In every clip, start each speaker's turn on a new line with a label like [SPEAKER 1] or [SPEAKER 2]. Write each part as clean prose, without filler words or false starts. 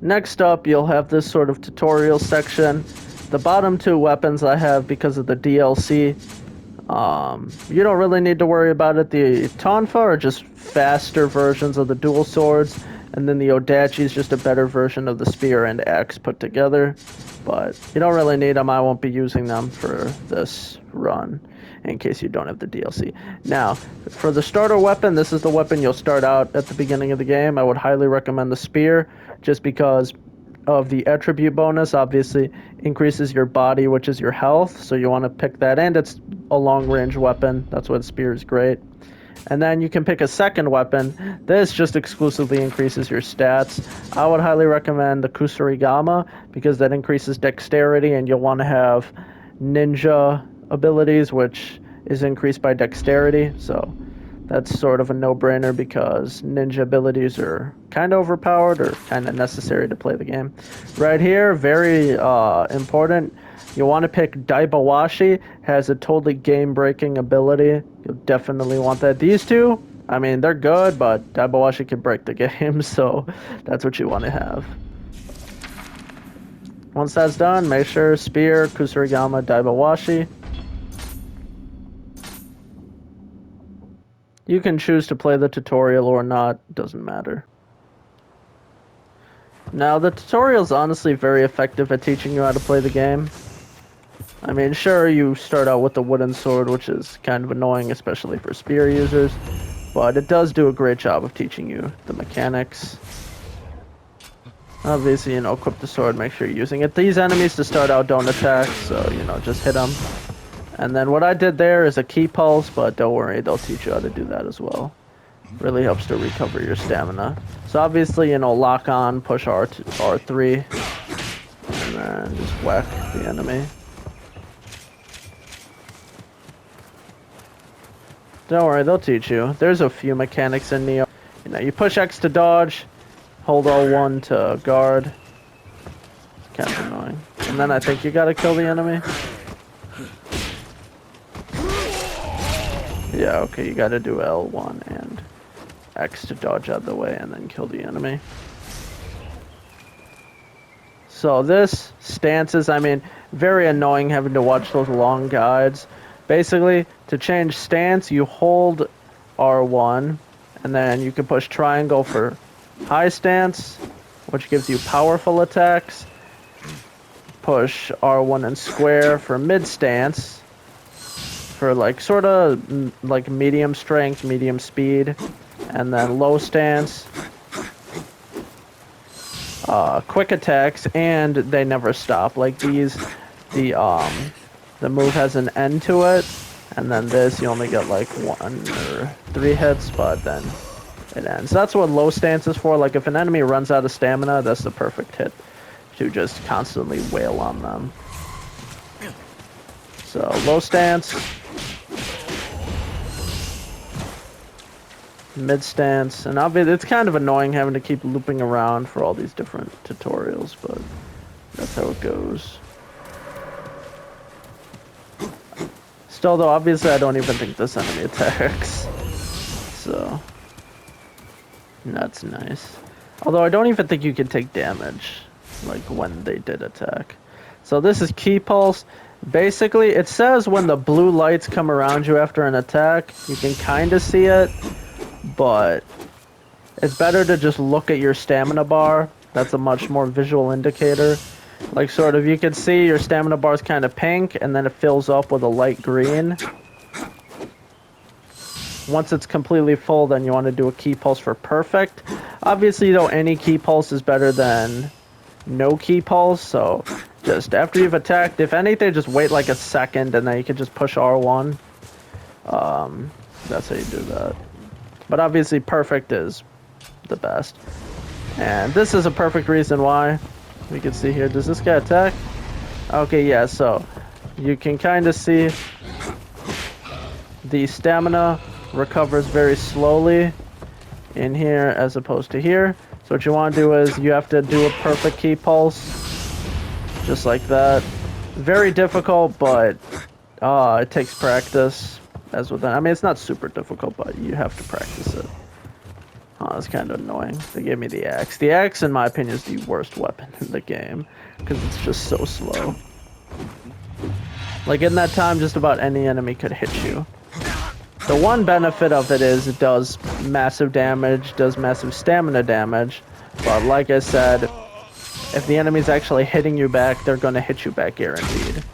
[SPEAKER 1] Next up, you'll have this sort of tutorial section. The bottom two weapons I have because of the DLC. You don't really need to worry about it. The Tonfa are just faster versions of the dual swords, and then the Odachi is just a better version of the spear and axe put together. But you don't really need them. I won't be using them for this run, in case you don't have the DLC. Now, for the starter weapon, this is the weapon you'll start out at the beginning of the game. I would highly recommend the spear, just because of the attribute bonus. Obviously increases your body, which is your health, so you want to pick that, and it's a long range weapon. That's why the spear is great. And then you can pick a second weapon. This just exclusively increases your stats. I would highly recommend the Kusarigama, because that increases dexterity, and you'll want to have ninja abilities, which is increased by dexterity. So that's sort of a no-brainer, because ninja abilities are kind of overpowered or kind of necessary to play the game. Right here, very important. You want to pick Daibawashi. Has a totally game-breaking ability. You'll definitely want that. These two, I mean, they're good, but Daibawashi can break the game, so that's what you want to have. Once that's done, make sure Spear, Kusarigama, Daibawashi. You can choose to play the tutorial or not, doesn't matter. Now, the tutorial is honestly very effective at teaching you how to play the game. I mean, sure, you start out with the wooden sword, which is kind of annoying, especially for spear users, but it does do a great job of teaching you the mechanics. Obviously, equip the sword, make sure you're using it. These enemies to start out don't attack, so, just hit them. And then what I did there is a key pulse, but don't worry, they'll teach you how to do that as well. Really helps to recover your stamina. So obviously, lock on, push R3, and then just whack the enemy. Don't worry, they'll teach you. There's a few mechanics in Nioh. You push X to dodge, hold L1 to guard. It's kind of annoying. And then I think you gotta kill the enemy. Yeah, okay, you gotta do L1 and X to dodge out of the way and then kill the enemy. So this stances, very annoying having to watch those long guides. Basically, to change stance, you hold R1, and then you can push triangle for high stance, which gives you powerful attacks. Push R1 and square for mid stance, for sort of medium strength, medium speed, and then low stance, quick attacks, and they never stop. Like these, the move has an end to it, and then this, you only get 1 or 3 hits, but then it ends. That's what low stance is for. If an enemy runs out of stamina, that's the perfect hit to just constantly wail on them. So, low stance, mid stance, and obviously it's kind of annoying having to keep looping around for all these different tutorials, but that's how it goes. Still, though, obviously I don't even think this enemy attacks. So, that's nice. Although I don't even think you can take damage, when they did attack. So this is key pulse. Basically, it says when the blue lights come around you after an attack, you can kind of see it, but it's better to just look at your stamina bar. That's a much more visual indicator. You can see your stamina bar is kind of pink, and then it fills up with a light green. Once it's completely full, then you want to do a key pulse for perfect. Obviously, though, any key pulse is better than no key pulse, so just after you've attacked, if anything, just wait a second, and then you can just push R1. That's how you do that. But obviously, perfect is the best. And this is a perfect reason why. We can see here, does this guy attack? Okay, yeah, so you can kind of see the stamina recovers very slowly in here as opposed to here. So what you want to do is you have to do a perfect key pulse, just like that. Very difficult, but it takes practice, as with that. It's not super difficult, but you have to practice it. Oh, that's kind of annoying. They gave me the axe. The axe, in my opinion, is the worst weapon in the game because it's just so slow. Like in that time, just about any enemy could hit you. The one benefit of it is it does massive damage, does massive stamina damage, but like I said, if the enemy's actually hitting you back, they're gonna hit you back guaranteed.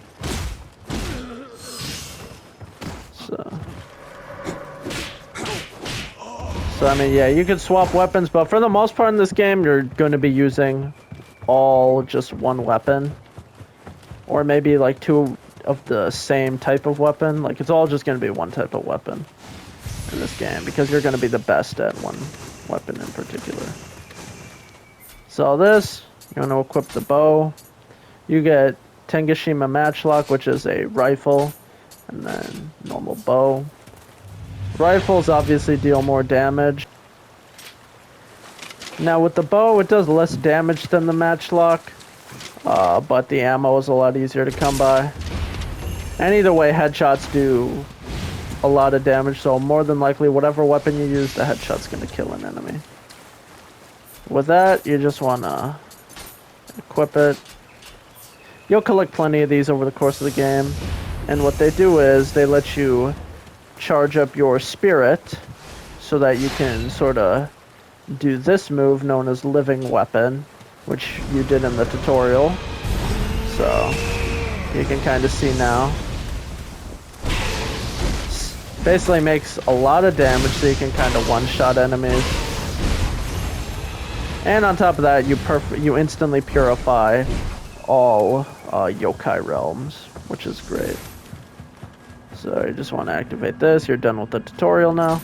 [SPEAKER 1] So I mean, yeah, you could swap weapons, but for the most part in this game, you're going to be using all just one weapon. Or maybe like two of the same type of weapon. Like, it's all just going to be one type of weapon in this game, because you're going to be the best at one weapon in particular. So this, you're going to equip the bow. You get Tengashima Matchlock, which is a rifle, and then normal bow. Rifles obviously deal more damage. Now with the bow, it does less damage than the matchlock, but the ammo is a lot easier to come by. And either way, headshots do a lot of damage, so more than likely, whatever weapon you use, the headshot's going to kill an enemy. With that, you just want to equip it. You'll collect plenty of these over the course of the game, and what they do is they let you charge up your spirit so that you can sort of do this move known as living weapon, which you did in the tutorial. So you can kind of see now. Basically makes a lot of damage, so you can kind of one-shot enemies. And on top of that, you instantly purify all yokai realms, which is great. So you just want to activate this. You're done with the tutorial now.